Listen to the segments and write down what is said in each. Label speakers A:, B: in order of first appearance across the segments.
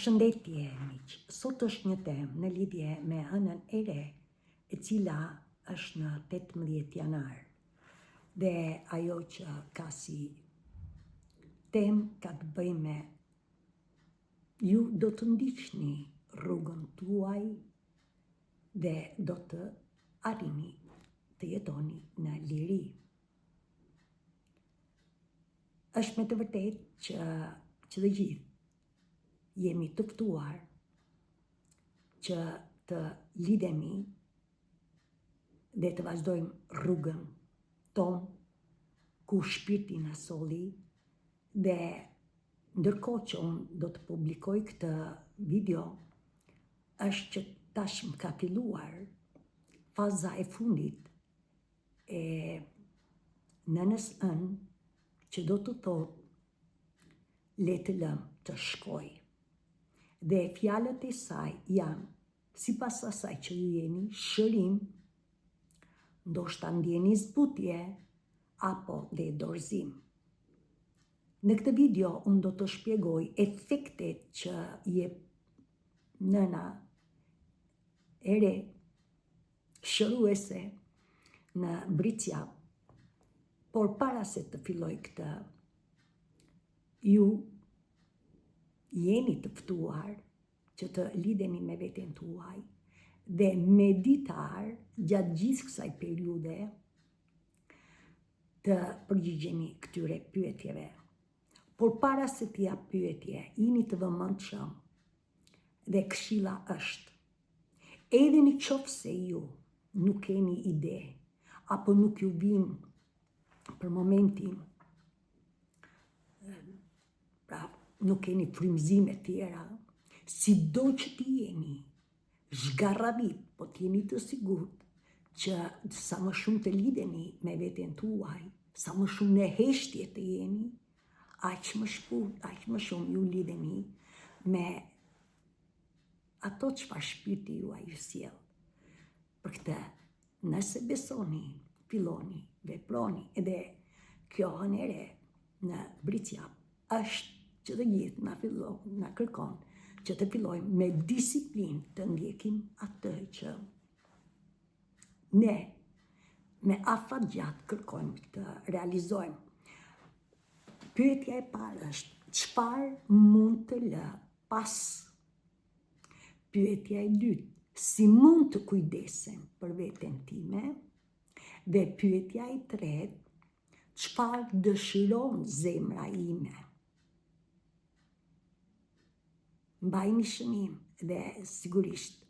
A: Përshëndetje, miq. Sot është një temë në lidhje me anën e re, e cila është në 18 janar. Dhe ajo që ka si temë ka të bëjë me ju do të ndiqni rrugën tuaj dhe do të arrini të jetoni në liri. Është me të vërtetë që të gjithë jemi të ftuar që të lidhemi dhe të vazhdojmë rrugën tonë ku shpirti na solli, dhe ndërkohë që unë do të publikoj këtë video, është që tashmë ka filluar faza e fundit e nënës ën, që do të thotë le të lëm të shkoj. Dhe fjalët e saj janë, sipas asaj që ju jeni, shërim, ndoshta ndjeni zbutje apo dhe dorëzim. Në këtë video unë do të shpjegoj efektet që jep nëna e re, shëruese në Bricjap, por para se të filloj këtë, ju jeni të ftuar që të lidheni me veten tuaj dhe meditar gjatë gjithë kësaj periudhe të përgjigjeni këtyre pyetjeve. Por para se t'ja pyetje, jeni të vëmendshëm dhe këshilla është, edhe në qoftë se ju nuk keni ide apo nuk ju vin për momentin, nuk keni frymëzime tjera, sido që t'i jeni zgarravit, po t'jeni të sigurt që sa më shumë të lidheni me veten tuaj, sa më shumë në heshtje të jeni, aq më shpejt, aq më shumë ju lidheni me ato çfarë shpirti juaj ju sjell. Për këtë, nëse besoni, filloni, veproni, edhe kjo anë e re në Bricjap është që të gjithë na kërkon që të fillojmë me disiplinë të ndjekim atë që ne me afatgjatë kërkojmë të realizojmë. Pyetja e parë është, çfarë mund të lë pas? Pyetja e dytë, si mund të kujdesem për veten time? Dhe pyetja e tretë, çfarë dëshiron zemra ime? Mbajini shënim dhe sigurisht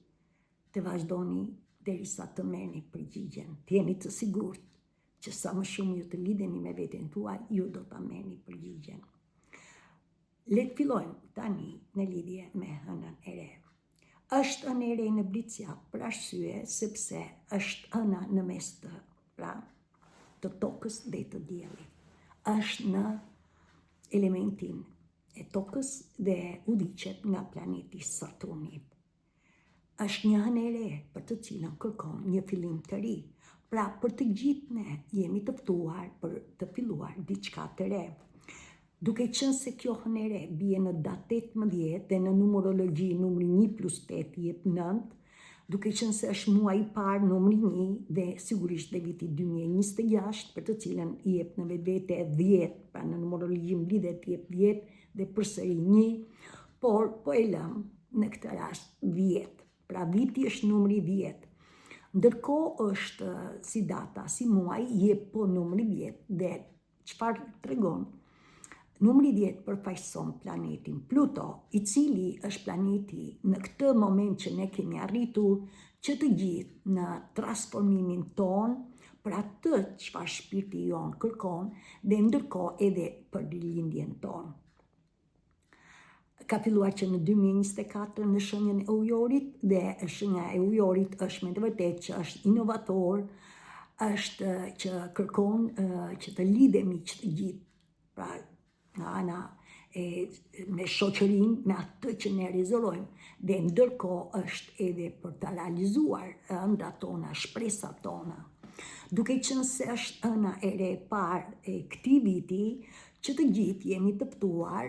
A: të vazhdoni derisa të merrni përgjigjen. Të jeni të sigurt që sa më shumë ju të lidheni me veten tuaj, ju do ta merrni përgjigjen. Le të fillojmë tani në lidhje me hënën e re. Është hënë e re në Bricjap për arsye sepse është hëna në mes të tokës dhe të diellit. Është në elementin e tokës dhe udhëhiqet nga planeti Saturnit. Është një hënë e re për të cilën kërkon një fillim të ri. Pra për të gjithë ne jemi të ftuar për të filluar diçka të re. Duke qenë se kjo hënë e re bie në datë 18 dhe në numerologji numri 1+8 jep 9, duke qenë se është muaji i parë numri 1 dhe sigurisht dhe viti 2026, për të cilën i jep në vetvete 10, pra në numerologji mblidhet jep 10 dhe përsëri 1, por po e lëm në këtë rast 10. Pra viti është numri 10. Ndërkohë është si data, si muaj, jep po numri 10 dhe çfarë tregon? Numri 10 përfaqëson planetin Pluto, i cili është planeti në këtë moment që ne kemi arritur që të gjithë në transformimin ton për atë çfarë shpirti jon kërkon dhe ndërkohë edhe për rilindjen tonë. Ka filluar që në 2024 në shenjën e ujorit, dhe shenja e ujorit është me të vërtetë që është inovator, është që kërkon që të lidhemi që të gjithë, pra nga ana me shoqërinë, me atë që ne rezervojmë, dhe ndërkohë është edhe për të realizuar ëndrat tona, shpresat tona. Duke qenë se është hëna e re parë e këtij viti, që të gjithë jemi të pëtuar,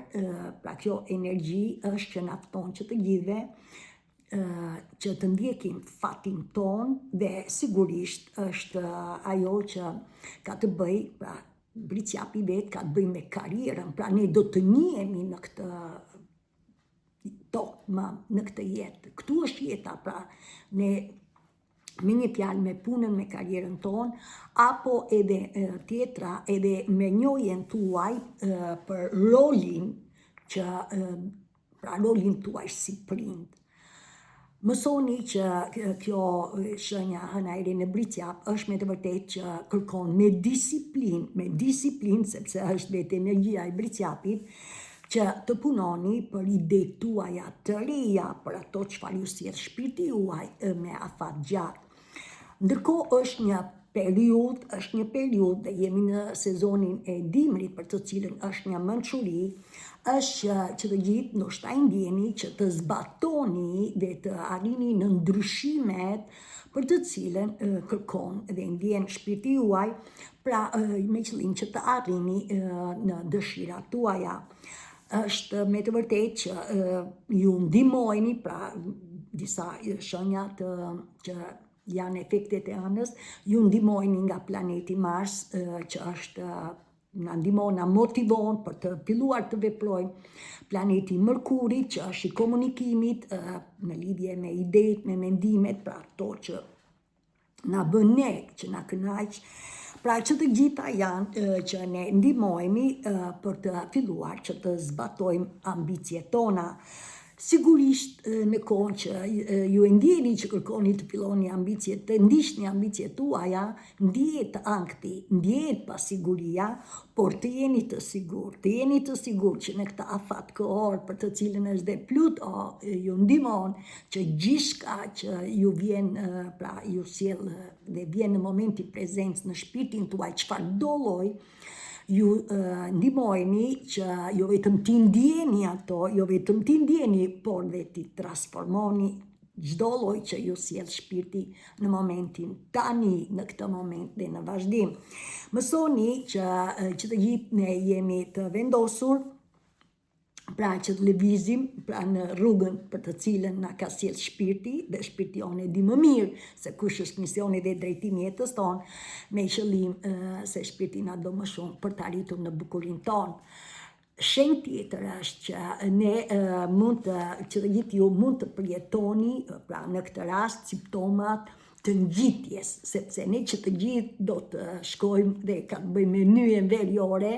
A: pra kjo energji është që nafton që të gjithve, që të ndjekim fatin ton dhe sigurisht është ajo që ka të bëj, pra bricjapi vetë ka të bëj me karierën, pra ne do të njihemi në këtë në këtë jetë. Këtu është jeta, pra ne me një fjalë me punën, me karierën ton, apo edhe tjetra, edhe me njohjen tuaj për rolin që, pra rolin tuaj si prind. Mësoni që kjo shenja hënajre në bricjap është me të vërtet që kërkon me disiplin, sepse është vetë energjia e bricjapit, që të punoni për ide tuaja të reja, për ato çfarë ju sjell shpirti juaj me afat gjatë. Ndërkohë është një periudhë dhe jemi në sezonin e dimrit për të cilën është një mençuri, është që të gjithë ndoshta ndjeni që të zbatoni dhe të arrini në ndryshimet për të cilën kërkon dhe ndjen shpirti juaj, pra me qëllim që të arrini në dëshirat tuaja. Është me të vërtet që ju ndihmojni, pra disa shenjat që janë efektet e ënës, ju ndihmojni nga planeti Mars, që është na ndihmon, na motivon për të filluar të veprojmë. Planeti Mërkuri, që është i komunikimit në lidhje me idetë, me mendimet, pra ato që na bën ne, që na kënaq. Pra që të gjitha janë që ne ndihmojmë për të filluar që të zbatojmë ambicjet tona. Sigurisht në kohën që ju e ndjeni që kërkoni të filloni ambicjet, të ndiqni ambicjet tuaja, ndjehet ankthi, ndjehet pasiguria, por të jeni të sigurt që në këtë afat kohor për të cilën është dhe Pluto ju ndihmon që gjithçka që ju vjen, pra ju sjell dhe vjen në momenti prezencë në shpirtin tuaj, çfarëdo lloj, ju ndihmojni që jo vetëm ti ndjeni ato, por dhe ti transformoni çdo lloj që ju sjell shpirti në momentin tani, në këtë moment dhe në vazhdim. Mësoni që të gjithë ne jemi të vendosur, pra që të lëvizim pra në rrugën për të cilën na ka sjell shpirti, dhe shpirti jonë e di më mirë se kush është misioni dhe drejtimi i jetës tonë, me qëllim se shpirti na do më shumë për të arritur në bukurinë tonë. Shenjë tjetër është që ne që të gjithë ju mund të përjetoni, pra në këtë rast, simptomat të ngjitjes, sepse ne që të gjithë do të shkojmë dhe ka të bëjmë me nyjen veriore.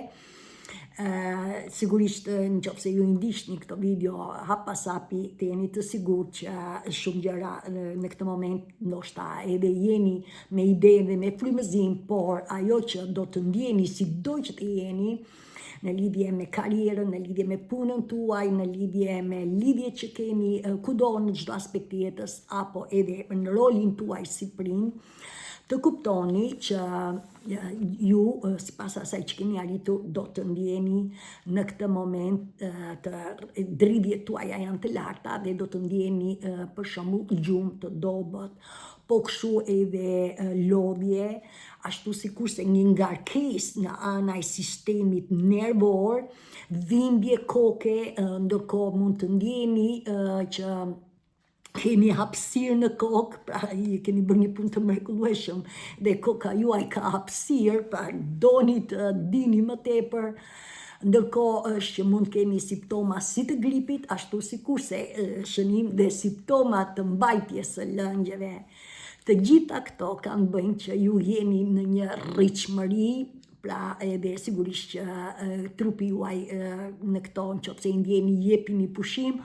A: Sigurisht nëse ju ndiqni këtë video hap pas hapi, të jeni të sigurt që shumë gjëra në këtë moment ndoshta edhe jeni me ide dhe me frymëzim, por ajo që do të ndjeni sido që të jeni në lidhje me karrierën, në lidhje me punën tuaj, në lidhje me lidhje që keni kudo në çdo aspekt të jetës, apo edhe në rolin tuaj si prind, të kuptoni që ju, sipas asaj që keni arritur, do të ndjeni në këtë moment të dridhjet tuaja janë të larta dhe do të ndjeni për shembull gjumë të dobët, po kështu edhe lodhje, ashtu sikurse një ngarkesë në ana e sistemit nervor, dhimbje koke, ndërkohë mund të ndjeni që keni hapësirë në kokë, pra keni bërë një punë të mrekullueshëm dhe koka juaj ka hapësirë, pra doni të dini më tepër, ndërkohë është që mund keni simptoma si të gripit, ashtu sikurse shënim dhe simptoma të mbajtjes së lëngjeve. Të gjitha këto kanë bëjnë që ju jeni në një rritshmëri, pra edhe sigurisht që trupi juaj në këto nëse ndjeni jepini pushim,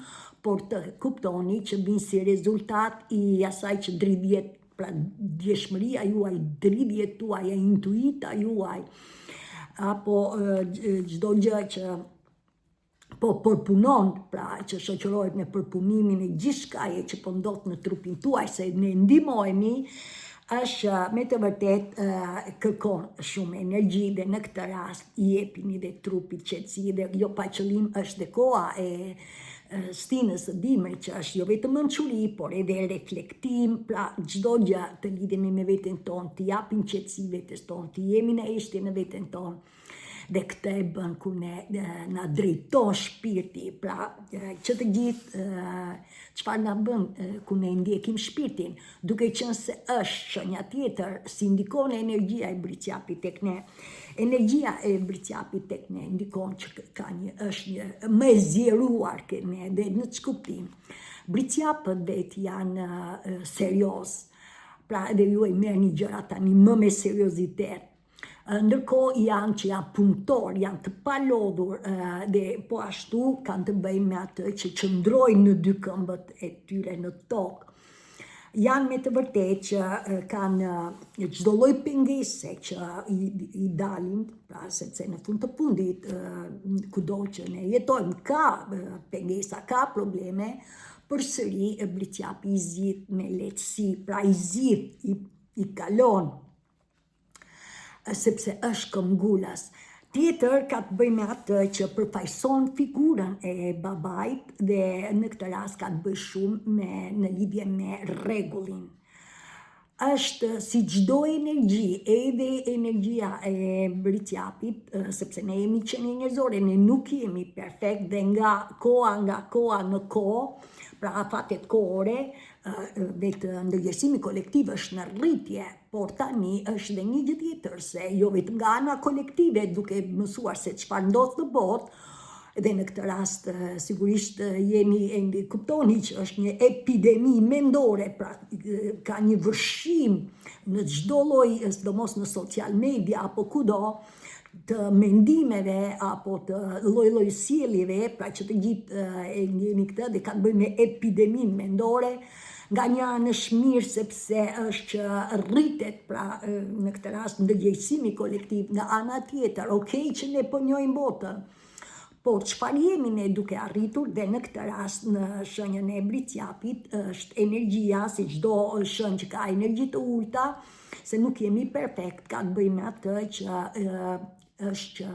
A: por të kuptoni që vinë si rezultat i asaj që dridhjet, pra djeshmëria juaj, dridhjet tuaja, intuita juaj, apo çdo gjë që po përpunon, pra që shoqërohet me përpunimin e gjithçkaje që po ndodh në trupin tuaj, se ne ndihmojemi, është me të vërtet kërkon shumë energji dhe në këtë rast i jepini dhe trupit qetësi dhe jo pa qëllim është dhe koha e stinës së dimrit që është jo vetëm mençuri, por edhe reflektim, pra çdo gjë të lidhemi me veten tonë, të japim qetësi vetes tonë, të jemi në eshtje në veten tonë. dhe këtë e bën kur na drejton shpirti, pra që të gjithë çfarë na bën kur ne ndjekim shpirtin, duke qenë se është shenja tjetër si ndikon energjia e bricjapit tek ne. Energjia e bricjapit tek ne ndikon që është një më e zjeruar ke ne dhe në ç'kuptim. Bricjapët vetë janë serioz, pra edhe ju e merrni gjërat tani më me seriozitet. Ndërkohë janë që janë punëtor, janë të palodhur dhe po ashtu kanë të bëjnë me atë që qëndrojnë në dy këmbët e tyre në tokë. Janë me të vërtet që kanë çdo lloj pengese që i dalin, pra sepse në fund të fundit kudo që ne jetojmë ka pengesa, ka probleme, përsëri bricjapi i zgjidh me lehtësi, pra i zgjidh, i kalon, sepse është këmbgulës. Tjetër ka të bëjë me atë që përfaqëson figurën e babait dhe në këtë rast ka të bëjë shumë në lidhje me rregullin. Është si çdo energji, edhe energjia e bricjapit, sepse ne jemi qenie njerëzore, ne nuk jemi perfekt dhe nga koha në kohë, pra fatet kohore, vetë ndërgjegjësimi kolektiv është në rritje, por tani është dhe një gjë tjetër, se jo vetëm nga ana kolektive duke mësuar se çfarë ndodh në botë, dhe në këtë rast sigurisht jeni kuptoni që është një epidemi mendore, pra ka një vërshim në çdo lloj, sidomos në social media apo kudo, të mendimeve apo të lloj sjelljeve, pra që të gjithë e ndjeni këtë dhe kanë bëjë me epideminë mendore. Nga një anë është mirë sepse është që rritet, pra në këtë rast ndërgjegjësimi kolektiv, nga ana tjetër, okej që ne po njohim botën, por çfarë jemi ne duke arritur, dhe në këtë rast në shenjën e bricjapit është energjia, si çdo shenjë që ka energji të ulta, se nuk jemi perfekt, ka të bëjë me atë që është që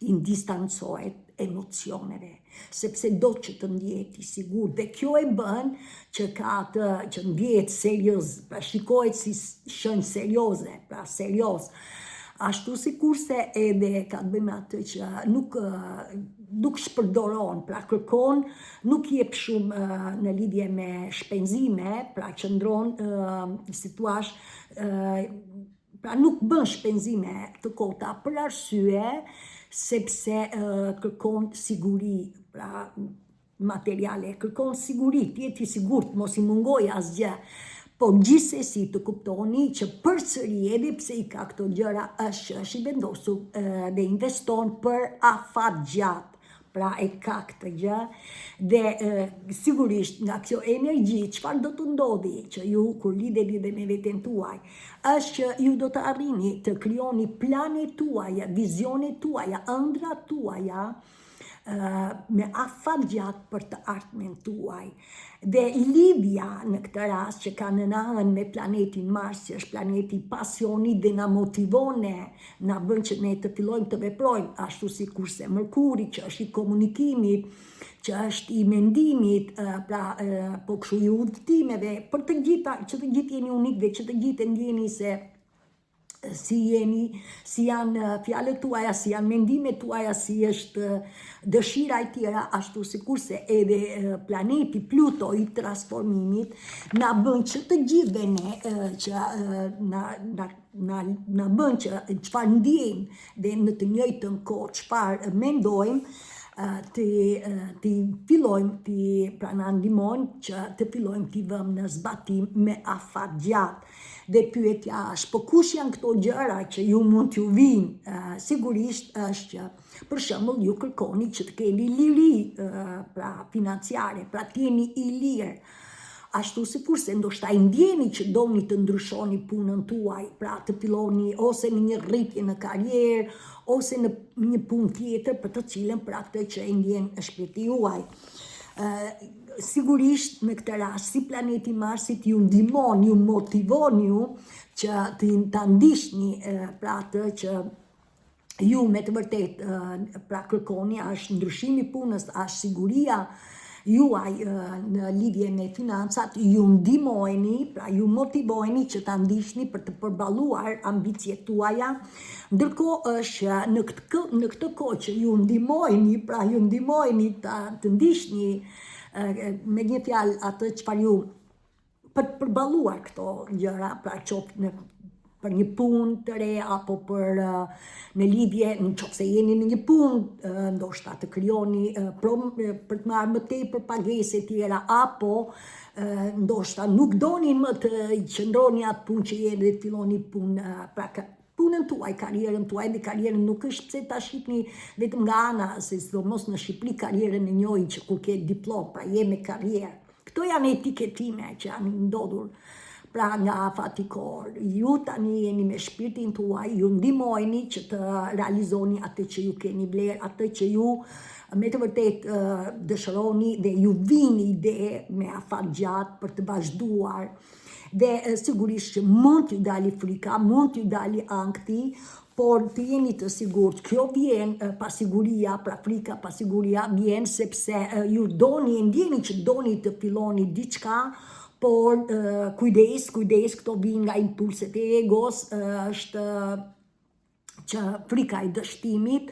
A: i distancohet emocioneve, sepse do që të ndjehet i sigurt, dhe kjo e bën që ka të që ndjehet serioz, pra shikohet si shenjë serioze, pra serioz. Ashtu sikurse edhe ka të bëjë me atë që nuk shpërdoron, pra kërkon, nuk jep shumë në lidhje me shpenzime, pra qëndron, si thua, pra nuk bën shpenzime të kota për arsye sepse kërkon siguri, pra materiale, kërkon siguri, të jetë i sigurt, mos i mungoj asgjë. Por gjithsesi të kuptoni që përsëri edhe pse i ka këto gjëra është i vendosur dhe investon për afat gjatë. Pra e ka këtë gjë dhe sigurisht nga kjo energji çfarë do të ndodhi që ju kur lidheni dhe me veten tuaj është që ju do të arrini të krijoni planet tuaja, vizionet tuaja, ëndrat tuaja me afat gjatë për të ardhmen tuaj. Dhe lidhja në këtë rast që ka në anën me planetin Mars, që është planeti pasionit dhe na motivon ne, na bën që ne të fillojmë të veprojmë, ashtu si kurse Merkuri, që është i komunikimit, që është i mendimit, pra po kështu i udhëtimeve, për të gjitha, që të gjithë jeni unik dhe që të gjithë ndjeni se si jeni, si janë fjalët tuaja, si janë mendimet tuaja, si është dëshira e tjera, ashtu sikurse edhe planeti Pluto i transformimit na bën që të gjithëve ne që na bën që çfarë ndjejmë dhe në të njëjtën kohë çfarë mendojmë, të fillojmë pra na ndihmojnë që të fillojmë t'i vëmë në zbatim me afat gjatë. Dhe pyetja është, po kush janë këto gjëra që ju mund t'ju vinë? Sigurisht është që, për shembull, ju kërkoni që të keni liri, pra financiare, pra t'jeni i lirë. Ashtu sikurse ndoshta i ndjeni që doni të ndryshoni punën tuaj, pra të filloni ose në një rritje në karrierë, ose në një punë tjetër për të cilën pra këtë që e ndjen shpirti juaj. Sigurisht në këtë rast si planeti Marsit ju ndihmon, ju motivon ju që të ndihni pra atë që ju me të vërtet pra kërkoni, është ndryshimi punës, është siguria juaj në lidhje me financat, ju ndihmojeni, pra ju motivojeni që ta ndiqni për të përballuar ambicjet tuaja, ndërkohë është në këtë kohë që ju ndihmojeni, pra ju ndihmojeni të ndiqni me një fjalë atë çfarë ju për të përballuar këto gjëra, pra qoftë për një punë të re apo për në lidhje, nëse jeni në një punë, ndoshta të krijoni për të marrë më tepër pagese tjera, apo ndoshta nuk doni më të qëndroni atë punë që jeni dhe të filloni punë, pra punën tuaj, karrierën tuaj, dhe karrierën nuk është pse ta shihni vetëm nga ana, se sidomos në Shqipëri karrierën e njohin që kur ke diplomë, pra je me karrierë. Këto janë etiketime që janë ndodhur. Pra nga fati kohë, ju tani jeni me shpirtin tuaj, ju ndihmojeni që të realizoni atë që ju keni vlerë, atë që ju me të vërtet dëshironi dhe ju vini ide me afat gjatë për të vazhduar. Dhe sigurisht që mund t'ju dali frika, mund t'ju dali ankthi, por të jeni të sigurt, kjo vjen pasiguria, pra frika, pasiguria vjen sepse ju ndjeni që doni të filloni diçka, por kujdes, këto vijnë nga impulset e egos, është që frika e dështimit,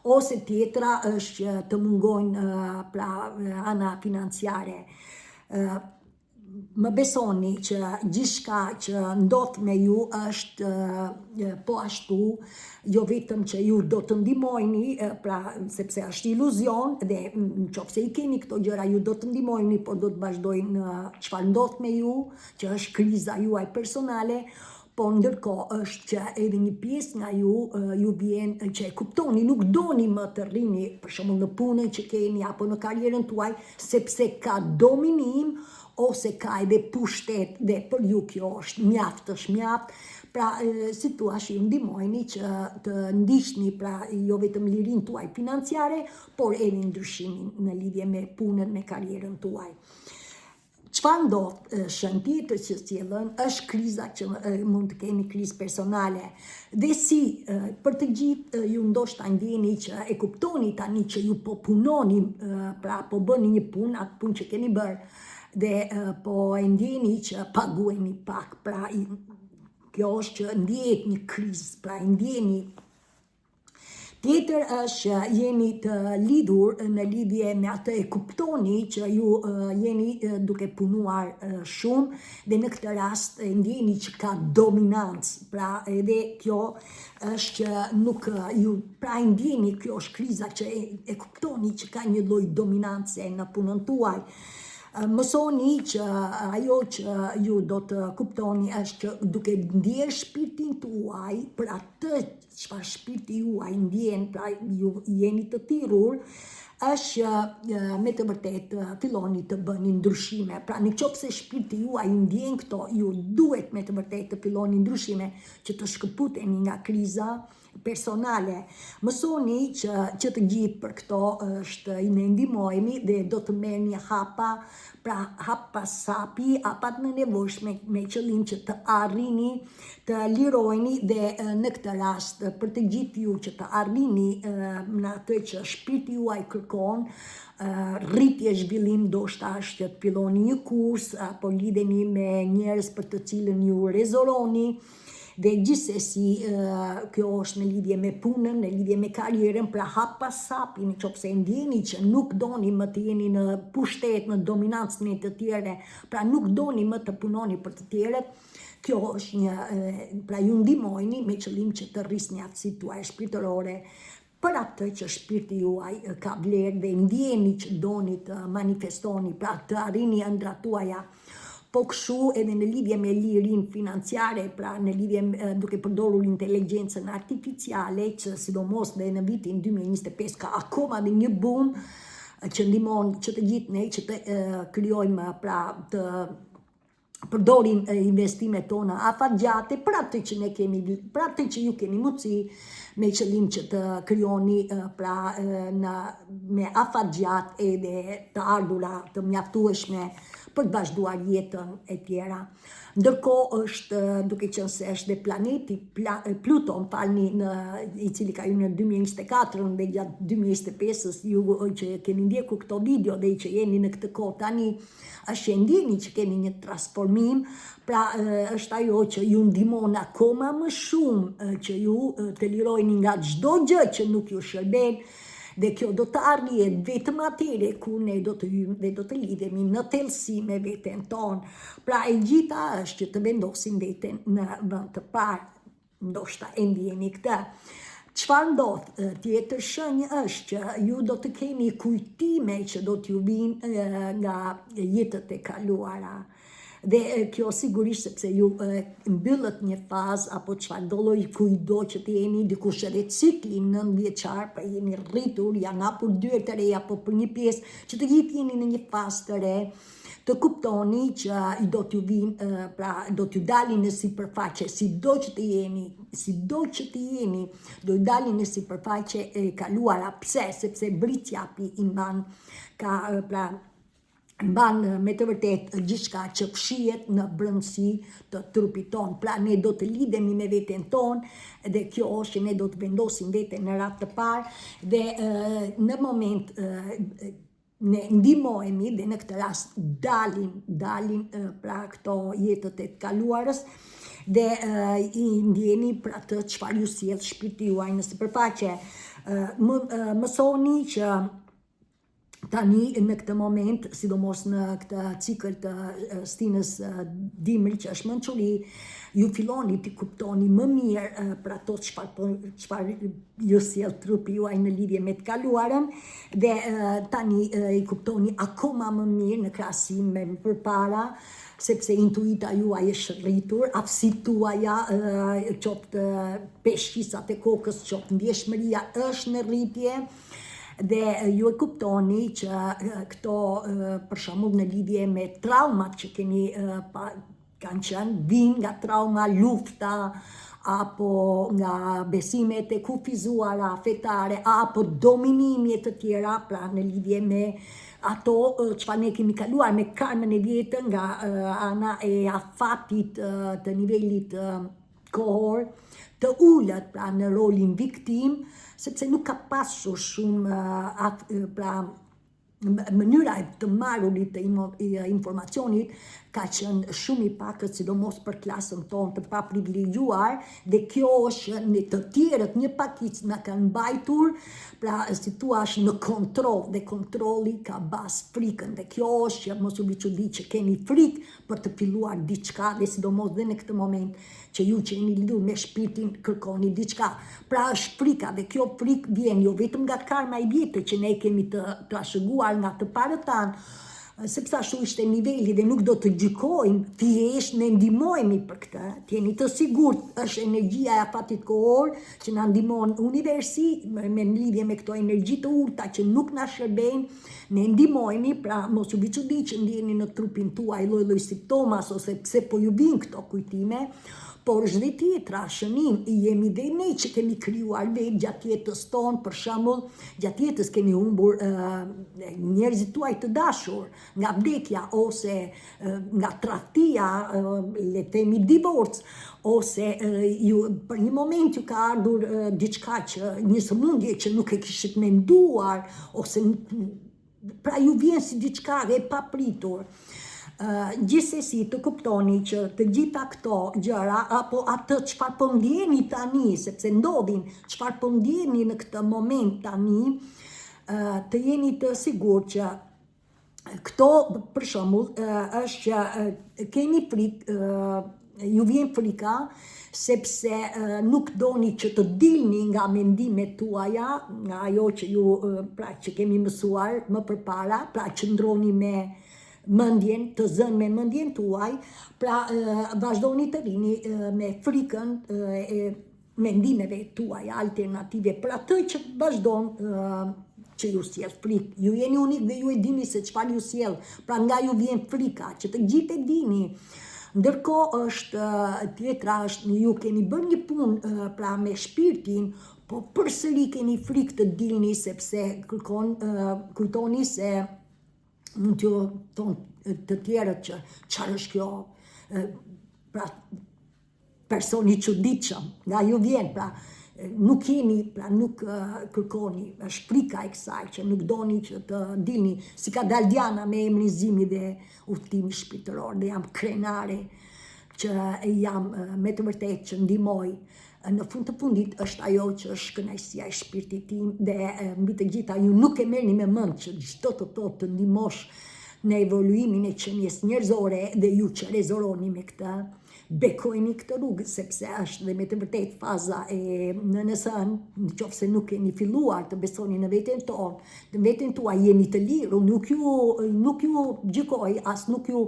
A: ose tjetra është që të mungojnë pra ana financiare. Më besoni që gjithçka që ndodh me ju është po ashtu, jo vetëm që ju do të ndihmojeni, pra sepse është iluzion dhe nëse i keni këto gjëra ju do të ndihmojeni, por do të vazhdojnë çfarë ndodh me ju, që është kriza juaj personale, por ndërkohë është që edhe një pjesë nga ju vjen që e kuptoni, nuk doni më të rrini, për shembull në punën që keni apo në karrierën tuaj, sepse ka dominim ose ka edhe pushtet dhe për ju kjo është mjaft. Pra si thua ju ndihmojeni që të ndiqni, pra jo vetëm lirinë tuaj financiare, por edhe ndryshimin në lidhje me punën, me karrierën tuaj. Çfarë ndodh? Shën tjetër që sjellën është kriza që mund të keni krizë personale. Dhe si për të gjithë ju ndoshta ndjeni që e kuptoni tani që ju po punoni, pra po bëni një punë, atë punë që keni bërë, dhe po e ndjeni që paguheni pak, pra kjo është që ndjehet një krizë, pra e ndjeni. Tjetër është që jeni të lidhur në lidhje me atë, e kuptoni që ju jeni duke punuar shumë dhe në këtë rast e ndjeni që ka dominancë, pra edhe kjo është që nuk ju, pra e ndjeni, kjo është kriza që e kuptoni që ka një lloj dominance në punën tuaj. Mësoni që ajo që ju do të kuptoni është që duke ndjerë shpirtin tuaj për atë çfarë shpirti juaj ndjen, pra ju jeni të thirrur, është me të vërtet filloni të bëni ndryshime. Pra nëse shpirti juaj ndjen këto, ju duhet me të vërtet të filloni ndryshime që të shkëputeni nga kriza personale. Mësoni që të gjithë për këto është i ne ndihmojemi dhe do të merrni hapa, pra hap pas hapi, hapat në nevojshme me qëllim që të arrini, të liroheni dhe në këtë rast për të gjithë ju që të arrini në atë që shpirti juaj kërkon, rritje zhvillim, ndoshta është që të filloni një kurs apo lidheni me njerëz për të cilën ju rezoroni. Dhe gjithsesi kjo është në lidhje me punën, në lidhje me karrierën, pra hap pas hapi, nëse ndjeni që nuk doni më të jeni në pushtet, në dominancë në të tjerë, pra nuk doni më të punoni për të tjerët, kjo është një, pra ju ndihmojeni me qëllim që të rrisni aftësitë tuaja shpirtërore për atë që shpirti juaj ka vlerë dhe ndjeni që doni të manifestoni, pra të arrini ëndrat tuaja. Po kështu edhe në lidhje me lirinë financiare, pra në lidhje duke përdorur inteligjencën artificiale, që sidomos dhe në vitin 2025 ka akoma dhe një boom që ndihmon që të gjithë ne që të krijojmë, pra të përdorim investimet tona afatgjate për atë që ne kemi, për atë që ju keni mundësi me qëllim që të krijoni me afatgjat edhe të ardhura të mjaftueshme për të vazhduar jetën e tjera. Ndërkohë është, duke qenë se është dhe planeti Pluton, i cili ka hyrë në 2024 dhe gjatë 2025-s ju që keni ndjekur këto video dhe që jeni në këtë kohë tani, është që ndjeni që keni një transformim, pra është ajo që ju ndihmon akoma më shumë që ju të lirojni nga çdo gjë që nuk ju shërben. Dhe kjo do të arrihet vetëm atëherë ku ne do të hyjmë dhe do të lidhemi në thellësi me veten tonë. Pra e gjitha është që të vendosim veten në vend të parë. Ndoshta e ndjeni këtë. Çfarë ndodh? Tjetër shenjë është që ju do të keni kujtime që do t'ju vinë nga jetët e kaluara. Dhe kjo sigurisht sepse ju mbyllët një fazë apo çfarë do lloj kujdo që të jeni, dikush edhe cikli 9 vjeçar, pra jeni rritur, janë hapur dyert e reja, apo për një pjesë që të gjithë jeni në një fazë të re, të kuptoni që do t'ju vinë, pra do t'ju dalin në sipërfaqe, sido që të jeni, do t'ju dalin në sipërfaqe e kaluara. Pse? Sepse britjapi i mban mban me të vërtet gjithçka që fshihet në brendësi të trupit tonë. Pra ne do të lidhemi me veten tonë dhe kjo është që ne do të vendosim veten në radhë të parë dhe në moment ne ndihmohemi dhe në këtë rast dalin pra këto jetët e kaluarës dhe i ndjeni për atë çfarë ju sjell shpirti juaj në sipërfaqe. Mësoni që tani në këtë moment, sidomos në këtë cikël të stinës dimri që është mençuri, ju filloni të kuptoni më mirë për ato çfarë ju sjell trupi juaj në lidhje me të kaluarën dhe tani i kuptoni akoma më mirë në krahasim me përpara, sepse intuita juaj është rritur, aftësitë tuaja, qoftë peshqisat e kokës, qoftë ndjeshmëria është në rritje. Dhe ju e kuptoni që këto për shembull në lidhje me traumat që kanë qenë, vinë nga trauma, lufta, apo nga besimet e kufizuara fetare, apo dominime të tjera, pra në lidhje me ato çfarë ne kemi kaluar me karmën e vjetër nga ana e afatit të nivelit kohor, të ulët pra në rolin viktim, sepse nuk ka pasur shumë mënyra të marrurit të informacionit ka qenë shumë i pakët, sidomos për klasën tonë të paprivilegjuar, dhe kjo është në të tjerët një pakicë na kanë mbajtur, pra si thua në kontroll, dhe kontrolli ka bazë frikën, dhe kjo është që mos u çudi që keni frikë për të filluar diçka, dhe sidomos dhe në këtë moment që ju që jeni lidhur me shpirtin kërkoni diçka. Pra është frika dhe kjo frikë vjen jo vetëm nga karma e vjetër që ne kemi të trashëguar nga të parët tanë, sepse ashtu ishte niveli dhe nuk do të gjykojmë, thjesht ne ndihmohemi për këtë. Jeni të sigurt, është energjia e afatit kohor që na ndihmon universi me lidhje me këto energji të urta që nuk na shërbejnë, ne ndihmohemi, pra mos u çudi që ndjeni në trupin tuaj lloj simptomas ose pse po ju vijnë këto kujtime. Por është dhe tjetra shënim, jemi dhe ne që kemi krijuar vetë gjatë jetës tonë, për shembull, gjatë jetës kemi humbur njerëzit tuaj të dashur nga vdekja ose nga tradhtia, le të themi divorc, ose për një moment ju ka ardhur diçka që një sëmundje që nuk e kishit menduar, ose pra ju vjen si diçka e papritur. Gjithsesi të kuptoni që të gjitha këto gjëra apo atë çfarë po ndjeni tani, sepse ndodhin, çfarë po ndjeni në këtë moment tani, të jeni të sigurt që këto për shembull është që keni frikë, ju vjen frika sepse nuk doni që të dilni nga mendimet tuaja, nga ajo që ju pra që kemi mësuar më përpara, pra qëndroni me mendjen, të zënë me mendjen tuaj, pra vazhdoni të rini me frikën e mendimeve tuaja alternative, për atë që vazhdon që ju sjell frikë. Ju jeni unik dhe ju e dini se çfarë ju sjell. Pra nga ju vjen frika, që të gjithë e dini. Ndërkohë është tjetra është ju keni bërë një punë pra me shpirtin, po përsëri keni frikë të dilni sepse kujtoni se mund t'ju thonë të tjerët që çfarë është kjo, pra personi çuditshëm, nga ju vjen, pra nuk jeni, pra nuk kërkoni, është frika e kësaj që nuk doni që të dilni, si ka dalë Diana me emrizimi dhe udhtimi shpirtëror, dhe jam krenare që jam me të vërtetë që ndihmoj. Në fund të fundit është ajo që është kënaqësia e shpirtit tim dhe mbi të gjitha ju nuk e merrni me mend që çdo të ndihmosh në evoluimin e qenies njerëzore dhe ju që rezoroni me këtë, bekojni këtë rrugë, sepse është dhe me të vërtet faza e nësën, në qoftë se nuk keni filluar të besoni në veten tonë, në veten tuaj jeni të lirë, nuk ju gjykoj, as nuk ju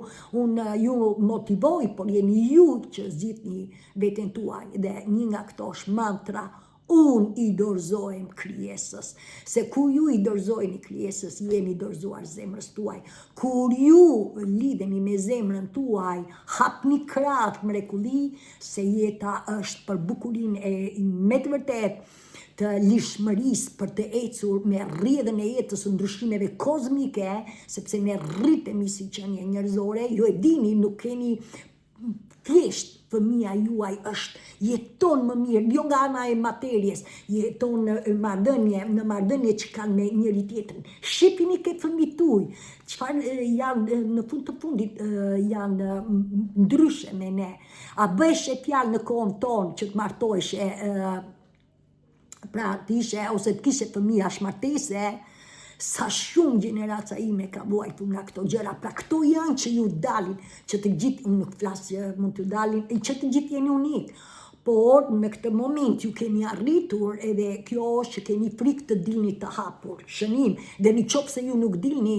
A: motivoj, por jeni ju që zgjidhni veten tuaj, dhe një nga këto është mantra, unë i dorëzohem krijesës, se kur ju i dorëzojni krijesës, jeni dorëzuar zemrës tuaj. Kur ju lidheni me zemrën tuaj, hapni krah mrekulli, se jeta është për bukurinë e me të vërtetë të lishmërisë për të ecur me rrjedhën e jetës së ndryshimeve kozmike, sepse ne rritemi si qenie njerëzore, ju e dini, nuk keni thjesht fëmia juaj jeton më mirë, jo nga ana e materjes, jeton në marrëdhënie që kanë me njëri tjetrin. Shqipini ke fëmijët tuaj, çfarë janë në fund të fundit janë ndryshe me ne. A bëheshe fjalë në kohën tonë që të martoheshe, pra të ishe ose të kishe fëmija shmartese, sa shumë gjeneraca ime ka vuajtur nga këto gjëra, pra këto janë që ju dalin, që të gjithë, unë nuk flasë mund të dalin, që të gjithë jeni unik, por në këtë moment ju keni arritur edhe kjo është që keni frikë të dilni të hapur, shënim, dhe në qoftë se ju nuk dilni,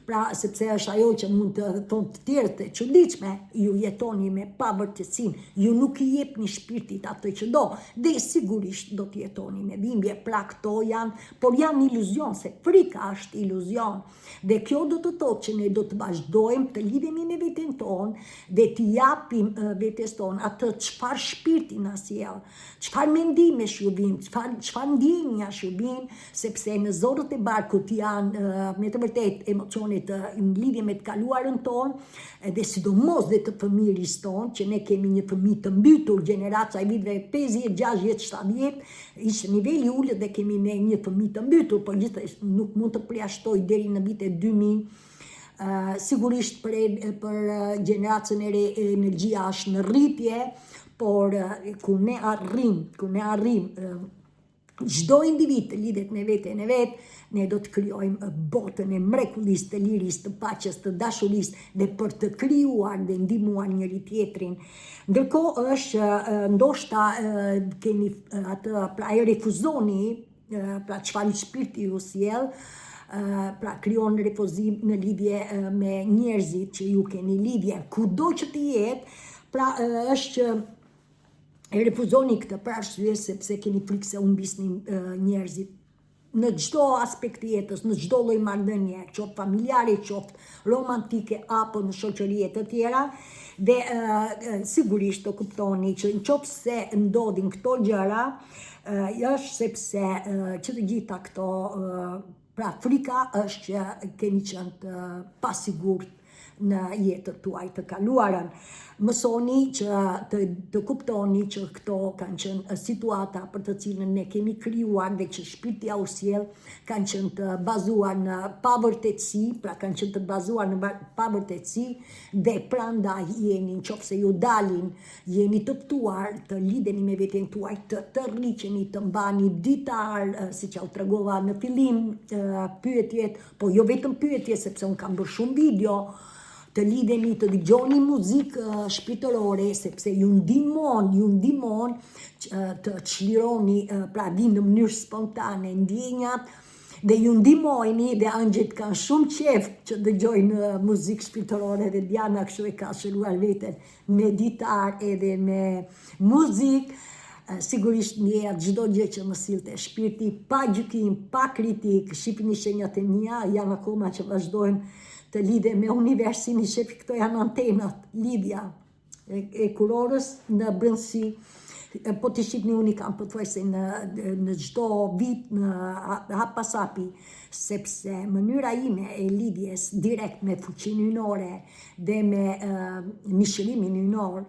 A: pra sepse është ajo që mund të thonë të tjerë të çuditshme, ju jetoni me pavërtetësinë, ju nuk i jepni shpirtit atë që do, dhe sigurisht do të jetoni me dhimbje, pra këto janë, por janë iluzion, se frika është iluzion, dhe kjo do të thotë që ne do të vazhdojmë të lidhemi me veten tonë dhe të japim vetes tonë atë çfarë shpirti na sjell, çfarë mendimesh ju vijnë, çfarë ndjenjash ju vijnë, sepse në zorët e barkut janë me të vërtetë emocionet në lidhje me të kaluarën tonë, dhe sidomos dhe të fëmijëris tonë, që ne kemi një fëmijë të mbytur, gjeneraca e viteve 50, 60, 70, ishte niveli ulët dhe kemi ne një fëmijë të mbytur, por gjithashtu nuk mund të përjashtoj deri në vitet 2000. Sigurisht për gjeneracën e re energjia është në rritje, por kur ne arrim çdo individ të lidhet me veten e vet, ne do të krijojmë botën e mrekullisë, të lirisë, të paqes, të dashurisë, dhe për të krijuar dhe ndihmuar njëri tjetrin. Ndërkohë është ndoshta keni atë, pra e refuzoni, pra çfarë shpirti ju sjell, pra krijon refuzim në lidhje me njerëzit që ju keni lidhje, kudo që të jetë, pra është që e refuzoni këtë për arsye sepse keni frikë se humbisni njerëzit në çdo aspekt të jetës, në çdo lloj marrëdhënie, qoftë familjare, qoftë romantike apo në shoqëri të tjera, dhe sigurisht të kuptoni që nëse se ndodhin këto gjëra, është sepse që të gjitha këto, pra frika është që keni qenë të pasigurt në jetën tuaj të kaluarën. Mësoni që të kuptoni që këto kanë qenë situata për të cilën ne kemi krijuar dhe që shpirti au sjell kanë qenë të bazuar në pavërtetësi, pra kanë qenë të bazuar në pavërtetësi, dhe prandaj jeni, nëse ju dalin, jeni të ftuar të lidheni me veten tuaj, të rriqeni, të mbani ditar, siç u tregova në fillim, pyetjet, po jo vetëm pyetje, sepse unë kam bërë shumë video, të lidheni, të dëgjoni muzikë shpirtërore, sepse ju ndihmon të çlironi, pra vinë në mënyrë spontane ndjenjat, dhe ju ndihmojni, dhe angjët kanë shumë qejf që dëgjojnë muzikë shpirtërore, dhe Diana kështu e ka shëruar veten me ditar edhe me muzikë. Sigurisht ndjeja çdo gjë që më sillte shpirti, pa gjykim, pa kritik, shihni shenjat e mia, janë akoma që vazhdojnë të lidhen me universin, i shef këto janë antenat, lidhja e kurorës në brendësi. Po të shihni unë kam pothuajse në çdo vit në hap pas hapi, sepse mënyra ime e lidhjes direkt me fuqinë hyjnore dhe me mishërimin hyjnor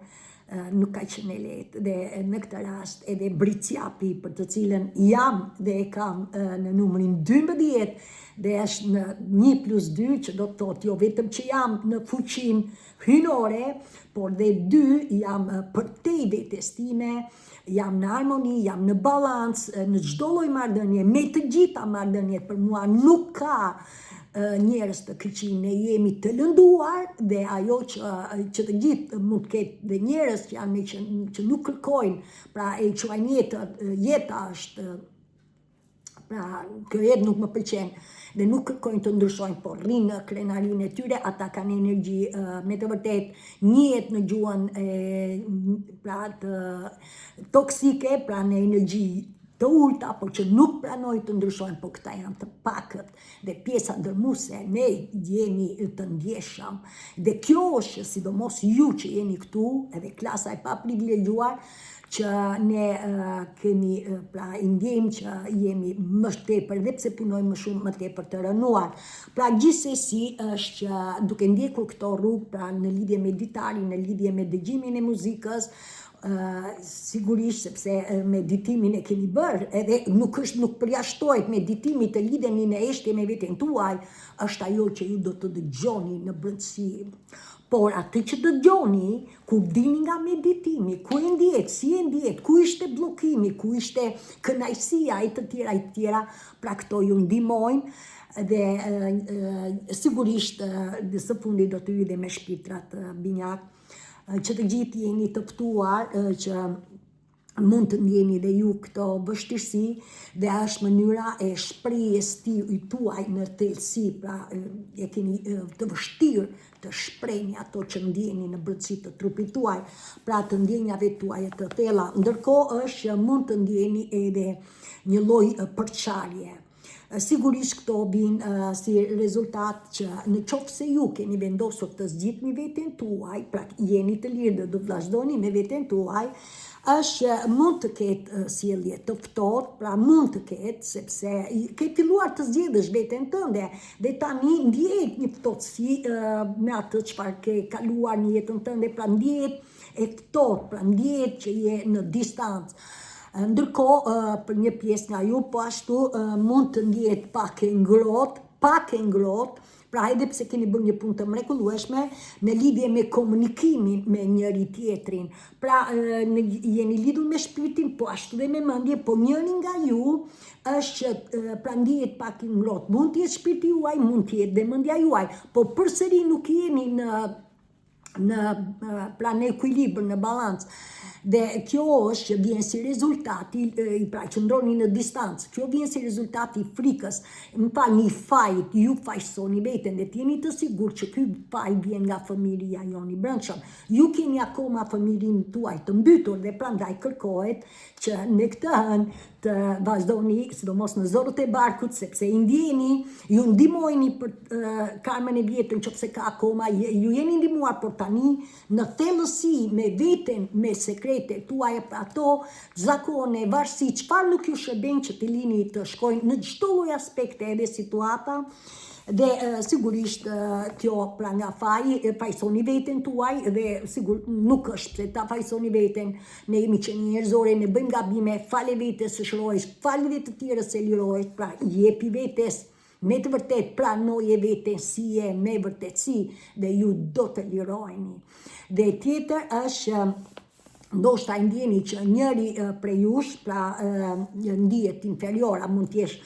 A: nuk ka qenë e lehtë, dhe në këtë rast edhe Bricjapi, për të cilën jam dhe e kam në numrin 12, dhe është në 1+2, që do të thotë jo vetëm që jam në fuqinë hyjnore, por dhe 2 jam përtej vetes time, jam në harmoni, jam në balancë, në çdo lloj marrëdhënie, me të gjitha marrëdhëniet për mua nuk ka njerëz të këqij, ne jemi të lënduar, dhe ajo që të gjithë mund të ketë dhe njerëz që janë që nuk kërkojnë, pra e quajnë jeta është, pra kjo jetë nuk më pëlqen dhe nuk kërkojnë të ndryshojnë, por rrinë në krenarinë e tyre, ata kanë energji me të vërtet njihet në gjuhën pra të toksike, pra në energji të ulta, por që nuk pranojnë të ndryshojnë, por këta janë të pakët, dhe pjesa ndërmuese ne jemi të ndjeshëm, dhe kjo është sidomos ju që jeni këtu, edhe klasa e paprivilegjuar, që ne kemi, pra i ndjejmë që jemi më tepër, dhe pse punojmë më shumë, më tepër të rënuar. Pra gjithsesi është që duke ndjekur këto rrugë, pra në lidhje me ditarin, në lidhje me dëgjimin e muzikës, sigurisht sepse meditimin e keni bërë, edhe nuk përjashtohet meditimi të lidheni në eshtje me veten tuaj, është ajo që ju do të dëgjoni në brendësi. Por atë që dëgjoni, ku dini nga meditimi, ku e ndjet, si e ndjet, ku ishte bllokimi, ku ishte kënaqësia e të tjera, pra këto ju ndihmojnë, dhe sigurisht së fundi do të hydhe me shpirtrat binjak, që të gjithë jeni të ftuar që mund të ndjeni dhe ju këto vështirësi, dhe është mënyra e shprehjes tuaj në thelësi, pra e keni të vështirë të shprehni ato që ndjeni në brendësi të trupit tuaj, pra të ndjenjave tuaj të thella. Ndërkohë është që mund të ndjeni edhe një lloj përçarje. Sigurisht këto vinë si rezultat që në qoftë se ju keni vendosur të zgjidhni veten tuaj, pra jeni të lirë dhe do të vazhdoni me veten tuaj, është mund të ketë sjellje të ftohtë, pra mund të ketë, sepse ke filluar të zgjedhësh veten tënde, dhe tani ndjehet një ftohtësi me atë çfarë ke kaluar në jetën tënde, pra ndjehet e ftohtë, pra ndjehet që je në distancë. Ndërkohë, për një pjesë nga ju, po ashtu mund të ndjehet pak e ngrohtë, pra edhe pse keni bërë një punë të mrekullueshme në lidhje me komunikimin me njëri tjetrin. Pra jeni lidhur me shpirtin, po ashtu dhe me mendje, po njëri nga ju është që pra ndjehet pak i ngrohtë. Mund të jetë shpirti juaj, mund të jetë dhe mendja juaj, po përsëri nuk jeni pra në ekuilibër, në balancë. Dhe kjo është që vjen si rezultati, pra që ndroni në distancë, kjo vjen si rezultati i frikës, një fajt, ju fajsoni veten, dhe t'jeni të sigurt që ky faj vjen nga familja joni brendshëm. Ju keni akoma familjen tuaj të mbytur, dhe prandaj kërkohet që në këtë hënë të vazhdoni, sidomos në zorët e barkut, sepse i ndjeni, ju ndihmojeni për karmën e vjetër, nëse ka akoma, ju jeni ndihmuar, por tani në thellësi me veten, me sekrete tuaj, ato zakone, varësi, çfarë nuk ju shërben që të lini të shkojnë në çdo lloj aspekte edhe situata. Dhe sigurisht kjo pra nga fajsoni veten tuaj, dhe sigur nuk është se ta fajsoni veten, ne jemi që njerëzore, ne bëjmë gabime, fale vetes së shërohesh, fale dhe të tjerës se lirohesh, pra jepi vetes, me të vërtet pranoje veten si e me vërtetësi, dhe ju do të liroheni. Dhe tjetër është ndoshta ndjeni që njëri prej jush, pra ndihet inferior, mund t'jesh,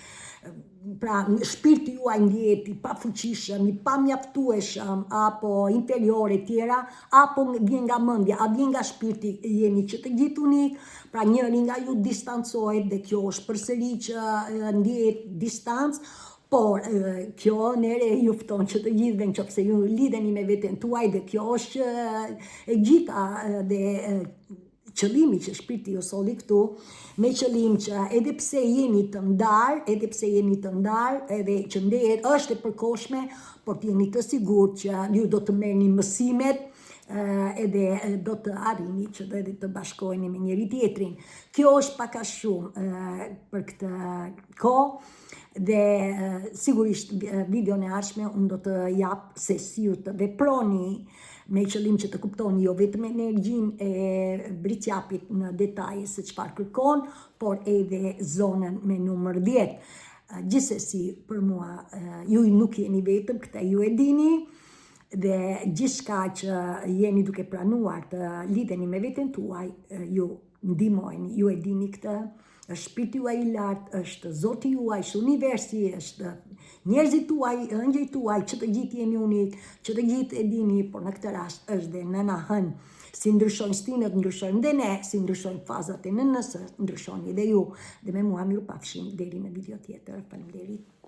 A: pra shpirti juaj ndjehet i pafuqishëm, i pamjaftueshëm, apo inferior e tjera, apo vjen nga mendja, a vjen nga shpirti, jeni që të gjithë unik, pra njëri nga ju distancohet, dhe kjo është përsëri që ndjehet distancë. Por kjo nere ju fton që të gjithëve, nëse ju lidheni me veten tuaj, dhe kjo është e gjitha, dhe qëllimi që shpirti ju soli këtu, me qëllim që edhe pse jeni të ndarë, edhe që ndehet është e përkohshme, por t'jeni të sigurt që ju do të merrni mësimet edhe do të arrini që edhe të bashkoheni me njëri tjetrin. Kjo është pak a shumë për këtë kohë dhe sigurisht videon e ardhshme unë do të jap se si ju të veproni me qëllim që të kuptoni jo vetëm energjinë e britjapit në detaje se çfarë kërkon, por edhe zonën me numër 10. Gjithsesi për mua ju nuk jeni vetëm, këtë ju e dini, dhe gjithçka që jeni duke planuar të lidheni me veten tuaj, ju ndihmojeni, ju e dini këtë, është shpirti juaj i lartë, është Zoti juaj, është universi, është njerëzit tuaj, ëngjëjt tuaj, që të gjithë jeni unik, që të gjithë e dini, por në këtë rast është dhe nëna Hën. Si ndryshojnë stinët, ndryshojnë dhe ne, si ndryshojnë fazat e nënës, ndryshoni dhe ju. Dhe me mua mirupafshim deri në video tjetër. Faleminderit.